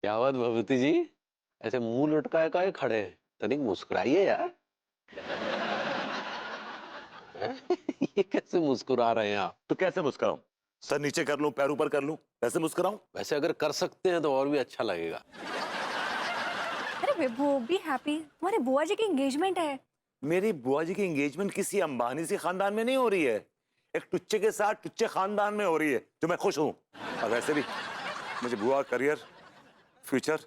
क्या बात भभूति जी, ऐसे मुंह लटकाए काहे खड़े हैं? तनिक मुस्कुराइए यार। हैं? ये कैसे मुस्कुरा रहे हैं आप? तो कैसे मुस्कुराऊं? सर नीचे कर लूं, पैर ऊपर कर लूं, कैसे मुस्कुराऊं? वैसे अगर कर सकते हैं तो और भी अच्छा लगेगा। अरे विभू बी हैप्पी, तुम्हारे बुआ जी की एंगेजमेंट है। मेरी बुआ जी की एंगेजमेंट किसी अंबानी से खानदान में नहीं हो रही है, एक टुच्चे के साथ टुच्चे खानदान में हो रही है, जो मैं खुश हूं। और वैसे भी मुझे बुआ, करियर, फ्यूचर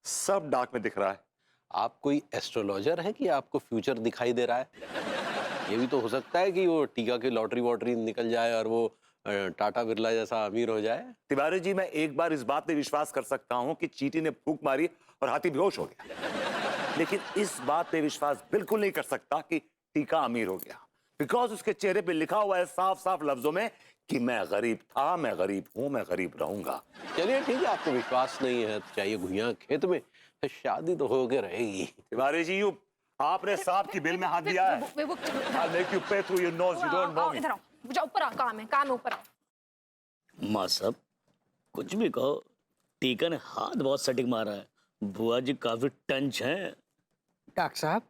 सब डार्क में दिख रहा है। आप कोई एस्ट्रोलॉजर है कि आपको फ्यूचर दिखाई दे रहा है? ये भी तो हो सकता है कि वो टीका की लॉटरी वॉटरी निकल जाए और वो टाटा बिरला जैसा अमीर हो जाए। तिवारी जी, मैं एक बार इस बात पे विश्वास कर सकता हूं कि चींटी ने फूंक मारी और हाथी बेहोश हो गया, लेकिन इस बात पे विश्वास बिल्कुल नहीं कर सकता कि टीका अमीर हो गया, बिकॉज उसके चेहरे पे लिखा हुआ है साफ साफ लफ्जों में कि मैं गरीब था, मैं गरीब हूं, मैं गरीब रहूंगा। चलिए ठीक है, आपको विश्वास नहीं है तो चाहिए घुइयां खेत में, तो शादी तो होके रहेगी। तिवारी जी, यू आपने सांप की बिल में हाथ दिया है। विभू I'll make you pay through your nose, you don't know आओ me. इधर आओ, जाओ ऊपर आओ, काम है ऊपर आओ। माँ साहब, कुछ भी कहो, टीका ने हाथ बहुत सटीक मारा है। बुआ जी काफी टंच हैं। डॉक्टर साहब,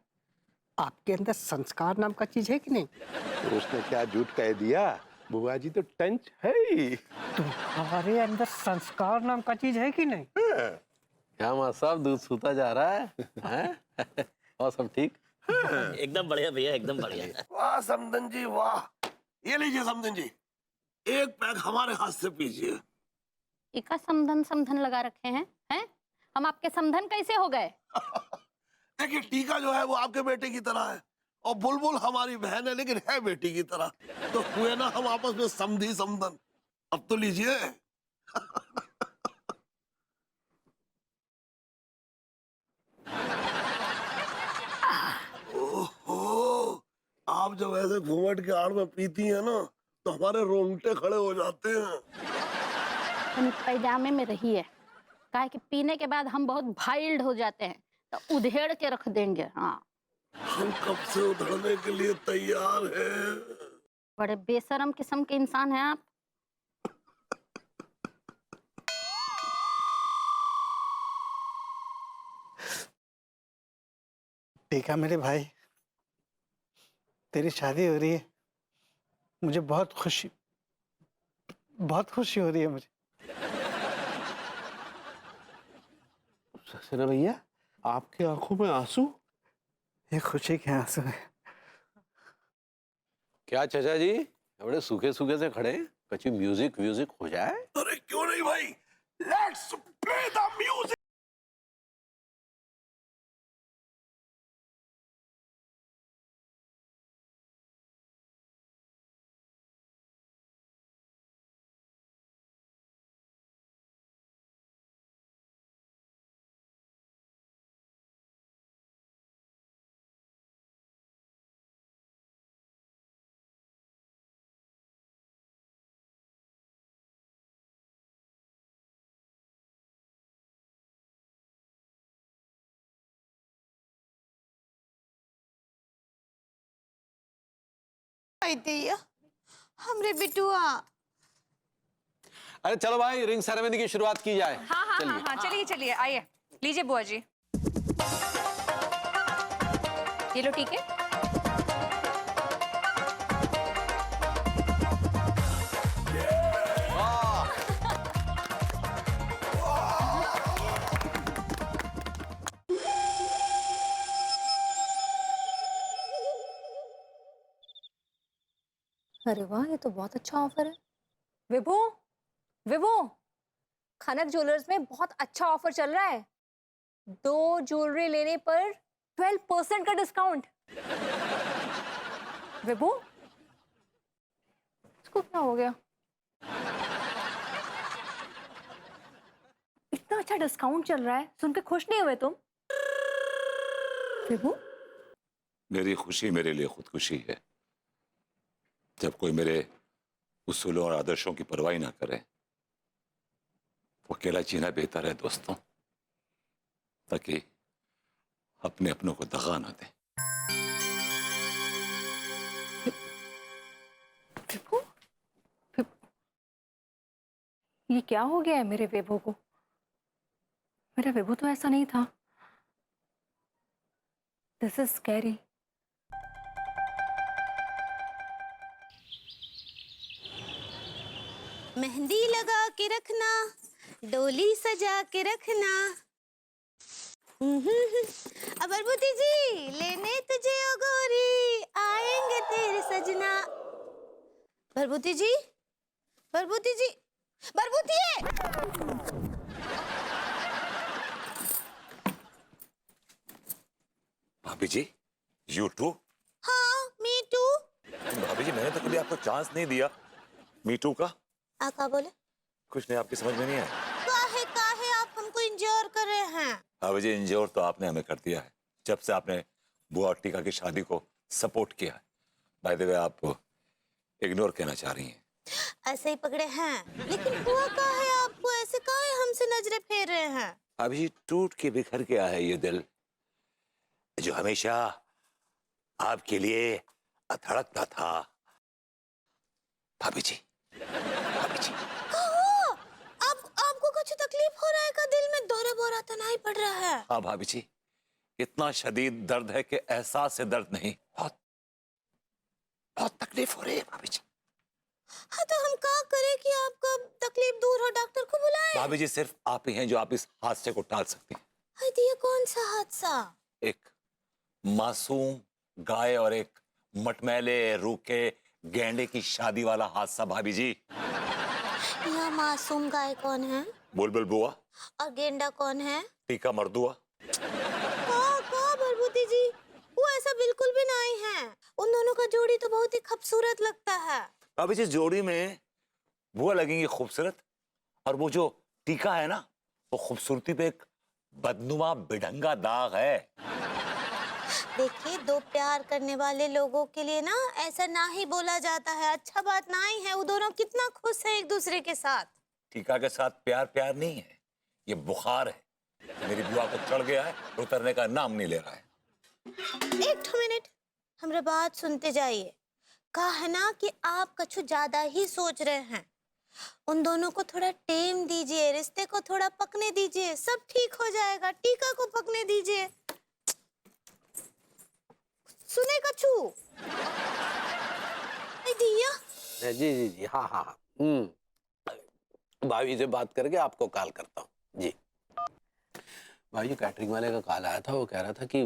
आपके अंदर संस्कार नाम का चीज है कि नहीं? तो उसने क्या झूठ कह दिया? बुआ जी तो टंच है ही। तुम्हारे अंदर संस्कार नाम का चीज है कि नहीं? क्या माँ साहब, दूध सूता जा रहा है? हैं? और सब ठीक? एकदम बढ़िया भैया, एकदम बढ़िया। वाह समधन जी वाह। ये लीजिए समधन जी, एक पैक हमारे हाथ से पीजिए। इका समधन समधन लगा रखे हैं? हम आपके समधन कैसे हो गए? देखिए टीका जो है वो आपके बेटे की तरह है और बुलबुल हमारी बहन है, लेकिन है बेटी की तरह। तो हुए ना हम आपस में समधी समधन। अब तो लीजिए। ओहो, आप जब ऐसे घूंघट के आड़ में पीती हैं ना तो हमारे रोंगटे खड़े हो जाते हैं। हम पैजामे में रही है, काहे कि पीने के बाद हम बहुत वाइल्ड हो जाते हैं, तो उधेड़ के रख देंगे। हाँ, हम कब से उधरने के लिए तैयार हैं। बड़े बेशरम किस्म के इंसान हैं आप। टीका मेरे भाई, तेरी शादी हो रही है, मुझे बहुत खुशी हो रही है मुझे। ससुर भैया, आपकी आंखों में आंसू? ये खुशी के आंसू है। क्या चाचा जी, बड़े सूखे सूखे से खड़े हैं? कच्ची म्यूजिक व्यूजिक हो जाए। अरे क्यों नहीं भाई, लेट्स प्ले द म्यूजिक। हमरे बिटुआ। अरे चलो भाई, रिंग सेरेमनी की शुरुआत की जाए। हाँ, चलिए आइए, लीजिए बुआ जी, ये लो ठीक है। अरे वाह, ये तो बहुत अच्छा ऑफर है। विभू, विभू, खनक ज्वेलर्स में बहुत अच्छा ऑफर चल रहा है। 2 ज्वेलरी लेने पर 12% का डिस्काउंट। विभू, इसको क्या हो गया? इतना अच्छा डिस्काउंट चल रहा है, सुन के खुश नहीं हुए तुम? विभू, मेरी खुशी मेरे लिए खुदकुशी है। जब कोई मेरे उसूलों और आदर्शों की परवाह ना करे, वो अकेला जीना बेहतर है दोस्तों, ताकि अपने अपनों को दगा ना दे। विभू, ये क्या हो गया है मेरे विभू को? मेरा विभू तो ऐसा नहीं था। This is scary. मेहंदी लगा के रखना, डोली सजा के रखना। अब बरबूती जी लेने तुझे ओ गोरी, आएंगे तेरे सजना। बरबूती जी, बरबूती जी, बरबूती है। भाभी जी, यू टू? हाँ, मी टू। भाभी जी, मैंने तो कभी आपको चांस नहीं दिया मी टू का। क्या बोले? कुछ नहीं, आपकी समझ में नहीं आया। काहे आप हमको इंजोर कर रहे हैं? भाभी जी, इंजोर तो आपने हमें कर दिया है जब से आपने बुआ और टीका की शादी को सपोर्ट किया है। बाय द वे, आप इग्नोर कहना चाह रही हैं। ऐसे ही पकड़े हैं, लेकिन बुआ काहे आपको ऐसे काहे हमसे नजरें फेर रहे हैं? भाभी जी, टूट के बिखर गया है ये दिल जो हमेशा आपके लिए धड़कता था। भाभी जी, भाभी जी। आपको कुछ तकलीफ हो रहा है का? दिल में दौरा बोरा तो नहीं पड़ रहा है? हाँ भाभी जी, इतना शदीद दर्द है कि एहसास से दर्द नहीं, बहुत बहुत तकलीफ हो रही है भाभी जी। हाँ, तो हम क्या करें कि आपका तकलीफ दूर हो? डॉक्टर को बुलाएं? भाभी जी, सिर्फ आप ही हैं जो आप इस हादसे को टाल सकती हैं। हाय, तो ये कौन सा हादसा? एक मासूम गाय और एक मटमैले रूखे गैंडे की शादी वाला हादसा भाभी जी। यह मासूम गाय कौन है? बुलबुल बुआ और गेंडा कौन है? टीका मर्दुआ। का बरबूती जी, वो ऐसा बिल्कुल भी नहीं है। उन दोनों का जोड़ी तो बहुत ही खूबसूरत लगता है। भाभी जी, जोड़ी में बुआ लगेंगी खूबसूरत, और वो जो टीका है ना, वो खूबसूरती पे एक बदनुमा बिढंगा दाग है। देखिए, दो प्यार करने वाले लोगों के लिए ना ऐसा ना ही बोला जाता है, अच्छा बात नहीं है। वो दोनों कितना खुश हैं एक दूसरे के साथ। टीका के साथ प्यार प्यार नहीं है, ये बुखार है। मेरी बुआ को चढ़ गया है, उतरने का नाम नहीं ले रहा है। एक मिनट, हमरा बात सुनते जाइए। कहा है ना कि आप कुछ ज्यादा ही सोच रहे हैं। उन दोनों को थोड़ा टाइम दीजिए, रिश्ते को थोड़ा पकने दीजिए, सब ठीक हो जाएगा। टीका को पकने दीजिए। सुने कछु? दिया जी जी जी, हाँ हाँ हाँ। भाभी से बात करके आपको कॉल करता हूँ जी। भाई जी, कैटरिंग वाले का कॉल आया था, वो कह रहा था कि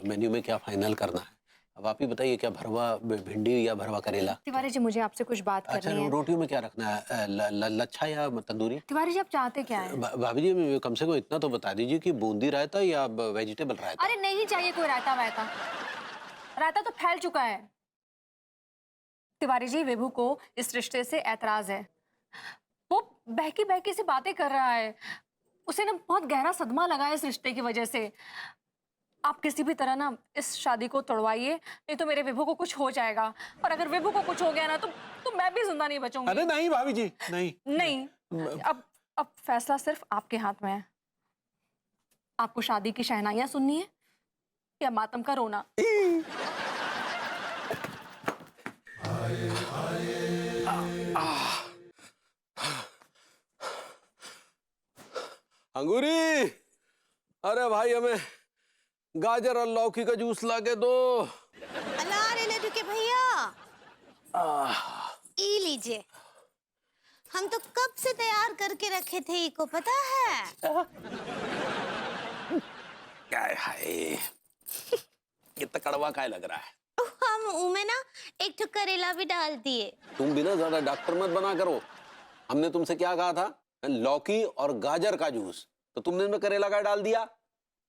मेन्यू में क्या फाइनल करना है। अब आप ही बताइए, क्या भरवा भिंडी या भरवा करेला? तिवारी जी, मुझे आपसे कुछ बात अच्छा, करनी है। रोटियों में क्या रखना है, लच्छा या तंदूरी? तिवारी जी, आप चाहते क्या है? भाभी जी, कम से कम इतना तो बता दीजिए कि बूंदी रायता या वेजिटेबल रायता? अरे नहीं चाहिए कोई रायता वायता, रायता तो फैल चुका है। तिवारी जी, विभू को इस रिश्ते से ऐतराज है। वो बहकी बहकी से बातें कर रहा है। उसे ना बहुत गहरा सदमा लगा है इस रिश्ते की वजह से। आप किसी भी तरह ना इस शादी को तोड़वाइए, नहीं तो मेरे विभू को कुछ हो जाएगा। और अगर विभू को कुछ हो गया ना तो मैं भी जिंदा नहीं बचूंगी। अरे नहीं भाभी जी, नहीं नहीं, अब फैसला सिर्फ आपके हाथ में है। आपको शादी की शहनाइयां सुननी है या मातम का रोना? अंगूरी, अरे भाई हमें गाजर और लौकी का जूस ला के दो। अल्लाह रे लड्डू के भैया, ई लीजिए। हम तो कब से तैयार करके रखे थे, इको पता है? क्या है ये तो कड़वा काय लग रहा है। हम मुंह में ना एक ठो करेला भी डाल दिए। तुम भी ना ज्यादा डॉक्टर मत बना करो। हमने तुमसे क्या कहा था? लौकी और गाजर का जूस, तो तुमने इसमें करेला का डाल दिया।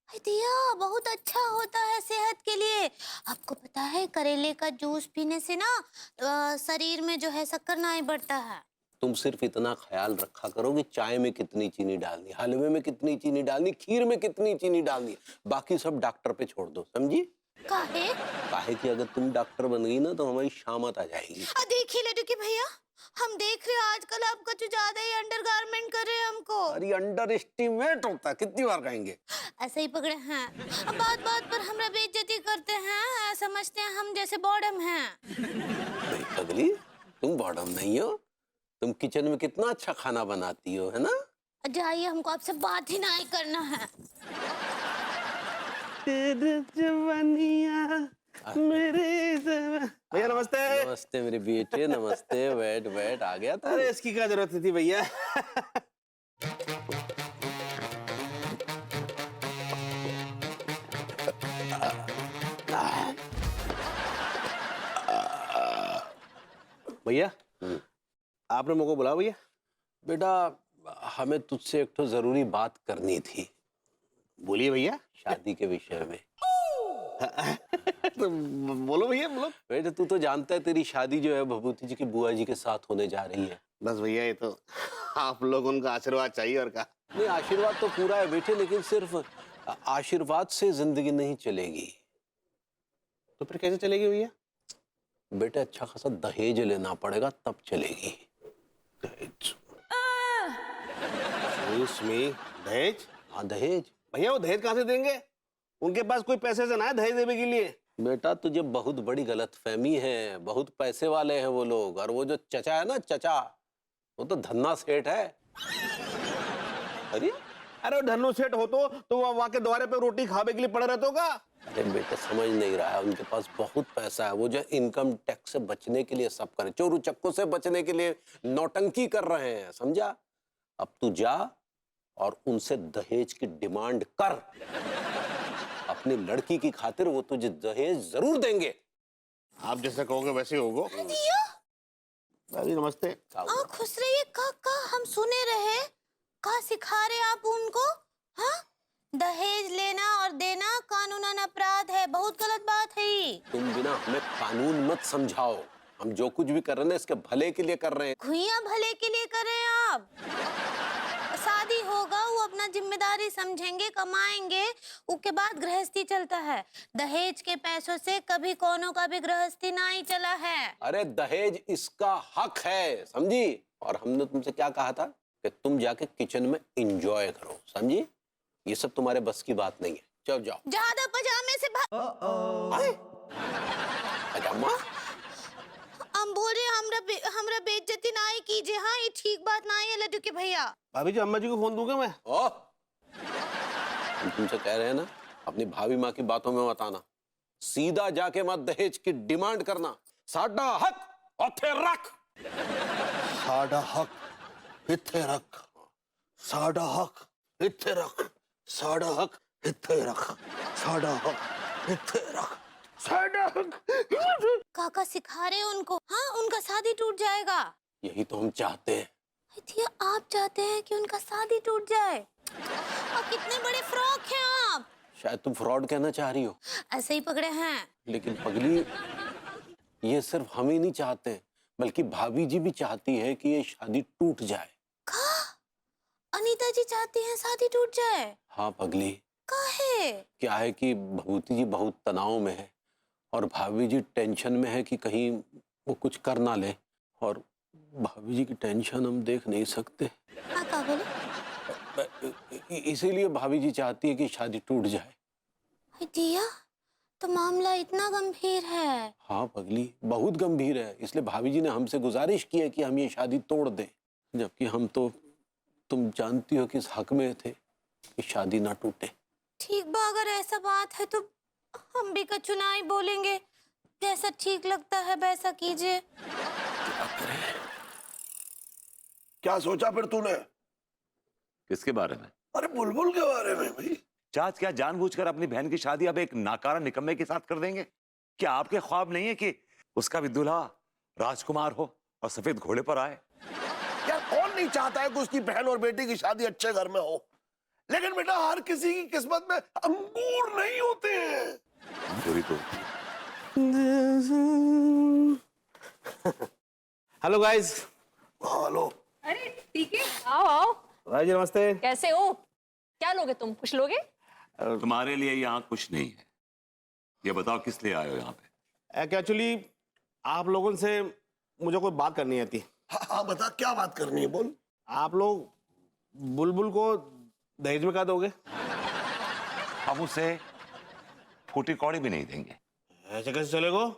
दिया, बहुत अच्छा होता है सेहत के लिए। आपको पता है, करेले का जूस पीने से ना शरीर में जो है शक्कर नहीं बढ़ता है। तुम सिर्फ इतना ख्याल रखा करो कि चाय में कितनी चीनी डालनी, हलवे में कितनी चीनी डालनी, खीर में कितनी चीनी डालनी, बाकी सब डॉक्टर पे छोड़ दो, समझी? काहे कि अगर तुम डॉक्टर बन गई ना तो हमारी शामत आ जाएगी। देखिए लड्डू के भैया, हम देख रहे हैं आजकल आप कुछ ज्यादा ही अंडरगारमेंट कर रहे हैं हमको। अरे अंडर एस्टिमेट होता, कितनी बार कहेंगे? ऐसे ही पकड़े हैं। अब बात बात पर हमरा बेइज्जती करते हैं, समझते हैं हम जैसे बॉडम हैं। नहीं पगली, तुम बॉडम नहीं हो। तुम किचन में कितना अच्छा खाना बनाती हो, है ना? जाइए, हमको आपसे बात ही नहीं करना है। भैया नमस्ते। नमस्ते मेरे बेटे, नमस्ते। बैठ बैठ, आ गया था। अरे इसकी क्या जरूरत थी भैया? भैया आपने मुझको बुलाया भैया? बेटा हमें तुझसे एक तो जरूरी बात करनी थी, बोलिए भैया। शादी के विषय में। तो बोलो भैया बोलो। बेटा तू तो जानता है तेरी शादी जो है भभूति जी की बुआ जी के साथ होने जा रही है। बस भैया ये तो आप लोगों का आशीर्वाद चाहिए और क्या। नहीं, आशीर्वाद तो पूरा है बेटे, लेकिन सिर्फ आशीर्वाद से जिंदगी नहीं चलेगी। तो फिर कैसे चलेगी भैया? बेटा अच्छा खासा दहेज लेना पड़ेगा तब चलेगी। दहेज? दहेज? हाँ दहेज। भैया वो दहेज कहाँ से देंगे? उनके पास कोई पैसे से ना है दहेज देने के लिए। बेटा तुझे बहुत बड़ी गलतफहमी है, बहुत पैसे वाले हैं वो लोग। और वो जो चचा है ना, चचा, वो तो धन्ना सेठ है। अरे अरे धन्नो सेठ हो तो वहाँ के द्वारे पे रोटी खावे के लिए पड़े रहते होगा। अरे बेटा समझ नहीं रहा है, उनके पास बहुत पैसा है। वो जो इनकम टैक्स से बचने के लिए सब करे, चोरू चक्कों से बचने के लिए नौटंकी कर रहे हैं, समझा? अब तू जा और उनसे दहेज की डिमांड कर। अपनी लड़की की खातिर वो तुझे दहेज जरूर देंगे। आप जैसे कहोगे वैसे ही होगा। भाभी नमस्ते। खुश रहिए। का हम सुने रहे, का सिखा रहे आप उनको? हाँ, दहेज लेना और देना कानूनन अपराध है, बहुत गलत बात है ये। तुम बिना हमें कानून मत समझाओ, हम जो कुछ भी कर रहे हैं इसके भले के लिए कर रहे हैं। खुइया भले के लिए कर रहे हैं आप। शादी होगा, वो अपना जिम्मेदारी समझेंगे, कमाएंगे, उसके बाद गृहस्थी चलता है। दहेज के पैसों से कभी कोनो का भी गृहस्थी नहीं चला है। अरे दहेज इसका हक है, समझी? और हमने तुमसे क्या कहा था कि तुम जाके किचन में एंजॉय करो, समझी? ये सब तुम्हारे बस की बात नहीं है। चल जाओ। ज्यादा पजामे से पजामा? हम बोल रहे हमरा बेइज्जती नहीं कीजिए। हाँ, ये ठीक बात नहीं है लड्डू के भैया। भाभी जी अम्मा जी को फोन दूंगा मैं। हम तुमसे कह रहे हैं ना, अपनी भाभी माँ की बातों में मत आना। सीधा जाके मत दहेज की डिमांड करना। साडा हक ओथे रख। साडा हक इत्थे रख, साडा हक इत्थे रख, साडा हक इत्थे रख, साडा हक इत्थे रख, साडा हक। काका सिखा रहे उनको। हाँ, उनका शादी टूट जाएगा। यही तो हम चाहते हैं। भैया आप चाहते हैं कि उनका शादी टूट जाए? और कितने बड़े फ्रॉक हैं आप। शायद तुम फ्रॉड कहना चाह रही हो। ऐसे ही पकड़े हैं। लेकिन पगली, ये सिर्फ हम ही नहीं चाहते, बल्कि भाभी जी भी चाहती है कि ये शादी टूट जाए। अनीता जी चाहती हैं शादी टूट जाए? हाँ पगली। काहे? क्या है कि भभूति जी बहुत तनाव में है और भाभी जी टेंशन में है कि कहीं वो कुछ कर ना ले, और भाभी जी की टेंशन हम देख नहीं सकते। हाँ, का बोले? इसीलिए भाभी जी चाहती है कि शादी टूट जाए। दिया, तो मामला इतना गंभीर है? हाँ पगली, बहुत गंभीर है। इसलिए भाभी जी ने हमसे गुजारिश की है कि हम ये शादी तोड़ दें, जबकि हम तो, तुम जानती हो कि इस हक में थे कि शादी ना टूटे। ठीक बा, अगर ऐसा बात है तो हम भी कछु नहीं बोलेंगे। जैसा ठीक लगता है वैसा कीजिए। क्या सोचा फिर तूने? किसके बारे में? अरे बुलबुल के बारे में भाई। चाच क्या जानबूझकर अपनी बहन की शादी अब एक नाकारा निकम्मे के साथ कर देंगे? क्या आपके ख्वाब नहीं है कि उसका भी दूल्हा राजकुमार हो और सफेद घोड़े पर आए? यार कौन नहीं चाहता है कि उसकी बहन और बेटी की शादी अच्छे घर में हो, लेकिन बेटा हर किसी की किस्मत में अंगूर नहीं होते हैं। पूरी तो हेलो गाइस। हेलो। अरे ठीक है, आओ आओ। भाई जी नमस्ते। कैसे हो? क्या लोगे तुम? कुछ लोगे? तुम्हारे लिए यहाँ कुछ नहीं है। ये बताओ किस लिए आए हो यहाँ पे? एक्चुअली आप लोगों से मुझे कोई बात करनी आती। हाँ हाँ बता, क्या बात करनी है, बोल। आप लोग बुलबुल को दहेज में क्या दोगे? हम उसे फूटी कौड़ी भी नहीं देंगे। ऐसे कैसे चलेगा?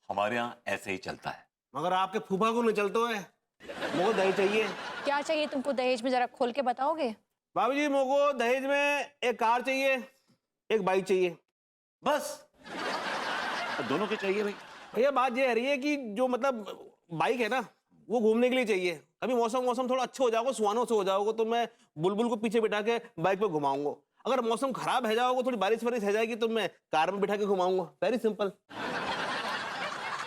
हमारे यहाँ ऐसे ही चलता है। मगर आपके फूफा को नहीं चलते हुए। मुझको दहेज चाहिए। क्या चाहिए तुमको दहेज में, जरा खोल के बताओगे? भाभी जी मुझको दहेज में एक कार चाहिए, एक बाइक चाहिए। बस दोनों के चाहिए भाई। भैया बात ये रही है कि जो मतलब बाइक है ना, वो घूमने के लिए चाहिए। कभी मौसम थोड़ा अच्छा हो जाओगे, सुहाना से हो जाओगे, तो मैं बुलबुल को पीछे बिठा के बाइक पे घुमाऊंगा। अगर मौसम खराब है जाओगे, थोड़ी बारिश वारिश है जाएगी, तो मैं कार में बिठा के घुमाऊंगा। Very simple.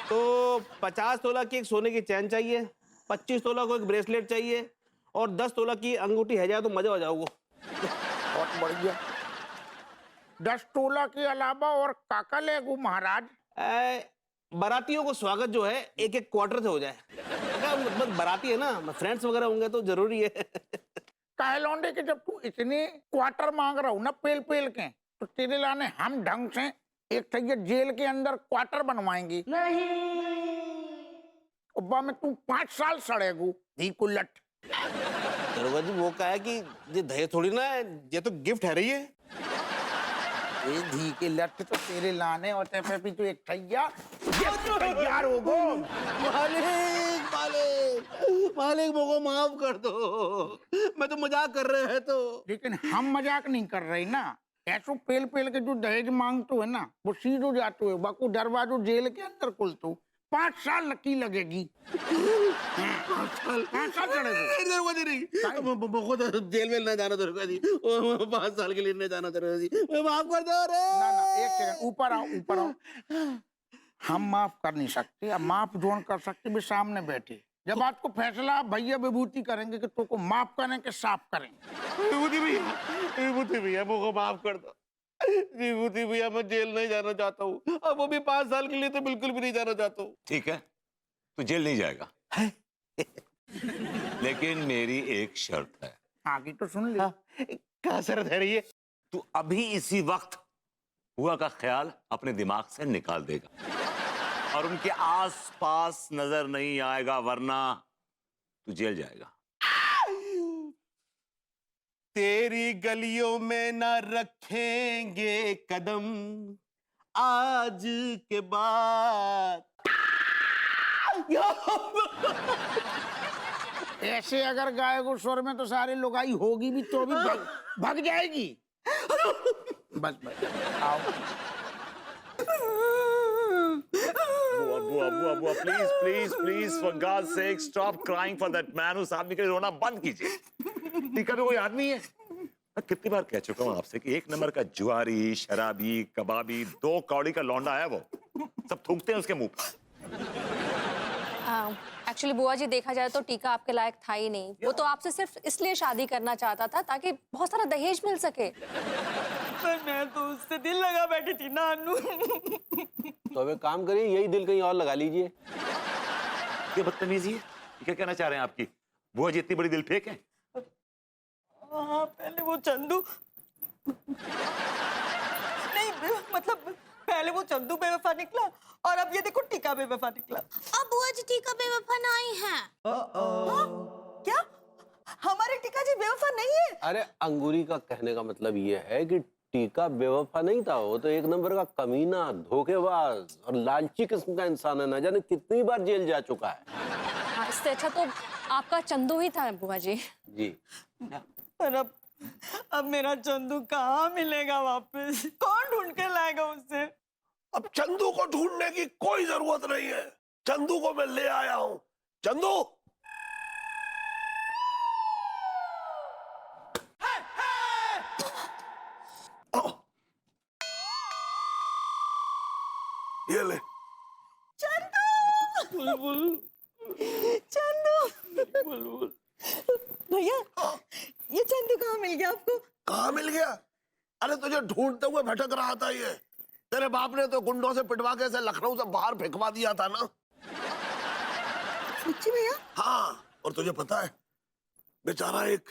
तो 50 तोला की एक सोने की चैन चाहिए, 25 तोला को एक ब्रेसलेट चाहिए, और 10 तोला की अंगूठी है जाए तो मजा हो जाओगे। बहुत बढ़िया। 10 तोला के अलावा और काका लेगू महाराज? बारातियों को स्वागत जो है एक एक क्वार्टर से हो जाए। मतलब बाराती है ना, फ्रेंड्स वगैरह होंगे तो जरूरी है। काहे लौंडे के जब तू इतने क्वार्टर मांग रहा हूँ ना पेल पेल के, तो तेरे लाने हम ढंग से एक तैयार जेल के अंदर क्वार्टर बनवाएंगे। उब्बा में तू 5 साल सड़ेगू धी कुल्लट। दरोगा जी वो कहा है कि ये दहेज थोड़ी ना है, ये तो गिफ्ट है रही है। ये धी के लट तो तेरे लाने होते पे भी तू एक तैयार हो गो। मालिक मालिक मालिक मुझको माफ कर दो, मैं तो मजाक कर रहे हैं। तो लेकिन हम मजाक नहीं कर रहे ना। ऐसो पेल पेल के जो दहेज मांगतो है ना, वो सीधो जातो है बाकू दरवाजो जेल के अंदर खुलतो। 5 साल लकी लगेगी। 5 साल दरोगा जी नहीं, मुझको तो जेल में ना जाना दरोगा जी, 5 साल के लिए नहीं जाना दरोगा जी, माफ कर दो रे। ना एक सेकंड, ऊपर आओ ऊपर आओ। हम माफ कर नहीं सकते, अब माफ जोन कर सकते भी सामने बैठे। जब बात को फैसला भैया विभूति करेंगे कि तो को माफ करें कि साफ करें। विभूति भैया मुझको माफ कर दो। विभूति भैया मैं जेल नहीं जाना चाहता हूँ, अब वो भी 5 साल के लिए तो बिल्कुल भी नहीं जाना चाहता हूँ। ठीक है, तू जेल नहीं जाएगा। लेकिन मेरी एक शर्त है। आगे तो सुन ले। क्या शर्त है रही है? तू अभी इसी वक्त हुआ का ख्याल अपने दिमाग से निकाल देगा और उनके आस-पास नजर नहीं आएगा, वरना तू जेल जाएगा। तेरी गलियों में ना रखेंगे कदम आज के बाद। ऐसे अगर गाएगो स्वर में तो सारे लोग आई होगी भी तो भी भाग जाएगी। बस बस आओ। बुआ please please please for God sake stop crying for that man. उस आदमी के लिए रोना बंद कीजिए। टीका में कोई आदमी है? मैं कितनी बार कह चुका हूं आपसे कि 1 नंबर का जुआरी, शराबी, कबाबी, 2 कौड़ी का लौंडा है। वो सब थूकते हैं उसके मुंह पर। एक्चुअली बुआ जी देखा जाए तो टीका आपके लायक था ही नहीं। वो तो आपसे सिर्फ इसलिए शादी करना चाहता था ताकि बहुत सारा दहेज मिल सके। पर मैं तो उससे दिल लगा बैठी थी ना अनु। तो अब एक काम करिए, यही दिल कहीं और लगा लीजिए। ये बदतमीजी है। क्या कहना चाह रहे हैं आपकी बुआ जी इतनी बड़ी दिल फेंक है? हाँ, पहले वो चंदू नहीं, मतलब पहले वो चंदू बेवफा निकला और अब ये देखो टीका बेवफा निकला। अब बुआ जी टीका बेवफा नहीं है। क्या हमारे टीका जी बेवफा नहीं है? अरे अंगूरी का कहने का मतलब ये है कि टीका बेवफा नहीं था, वो तो 1 नंबर का कमीना, धोखेबाज और लालची किस्म का इंसान है। ना जाने कितनी बार जेल जा चुका है। हाँ, इससे अच्छा तो आपका चंदू ही था बुआ जी। जी पर अब मेरा चंदू कहाँ मिलेगा वापस? कौन ढूंढ के लाएगा उसे? अब चंदू को ढूंढने की कोई जरूरत नहीं है, चंदू को मैं ले आया हूं। चंदू ये ले। चंदू भैया, ये चंदू कहाँ मिल गया आपको? कहाँ मिल गया? अरे तुझे ढूंढते हुए भटक रहा था ये। तेरे बाप ने तो गुंडों से पिटवा के लखनऊ से बाहर फेंकवा दिया था ना। सच्ची भैया? हाँ, और तुझे पता है बेचारा एक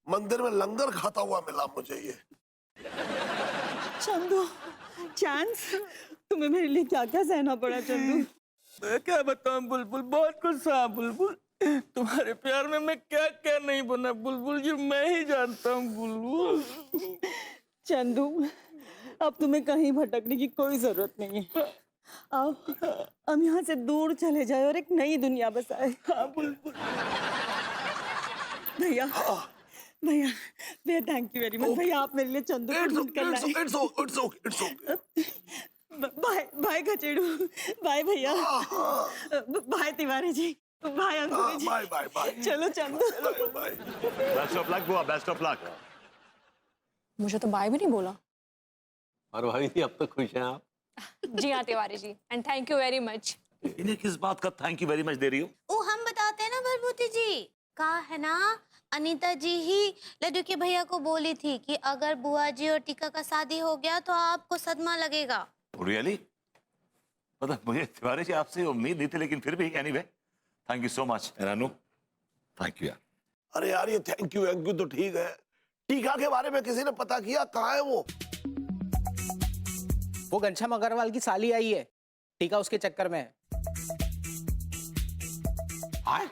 मंदिर में लंगर खाता हुआ मिला मुझे ये। चंदू, चांस तुम्हें मेरे लिए क्या क्या सहना पड़ा चंदू। मैं क्या बताऊं बुलबुल, बहुत कुछ सहा बुलबुल। तुम्हारे प्यार में मैं क्या क्या नहीं बना बुलबुल जी, मैं ही जानता हूँ बुलबुल। चंदू, अब तुम्हें कहीं भटकने की कोई जरूरत नहीं है। आओ हम यहाँ से दूर चले जाए और एक नई दुनिया बसाए। हाँ बुलबुल। भैया भैया भैया थैंक यू वेरी मच। भैया आप मेरे लिए चंदू को ढूंढ कर लाए। It's okay. भाई भाई खचेड़ू, भाई भैया, भाई तिवारी जी, भाई अंकुरी जी, बाय बाय बाय। चलो चंदू। बेस्ट ऑफ लक बुआ, बेस्ट ऑफ लक। मुझे तो बाय भी नहीं बोला। और भाभी जी अब तो खुश हैं आप? जी हाँ Tiwari ji, and thank you very much. इन्हें किस बात का थैंक यू वेरी मच दे रही हो? वो हम बताते हैं ना भरभूति जी। कहा है ना, अनीता जी ही लड्डू के भैया को बोली थी कि अगर बुआ जी और टीका का शादी हो गया तो आपको सदमा लगेगा। रियली? मतलब मुझे तिवारी जी आपसे उम्मीद नहीं थी, लेकिन फिर भी anyway thank you so much Ranu, thank you यार। अरे यार ये थैंक यू तो ठीक है, टीका के बारे में किसी ने पता किया? कहाँ है वो घनश्याम अग्रवाल की साली आई है, टीका उसके चक्कर में है। हाँ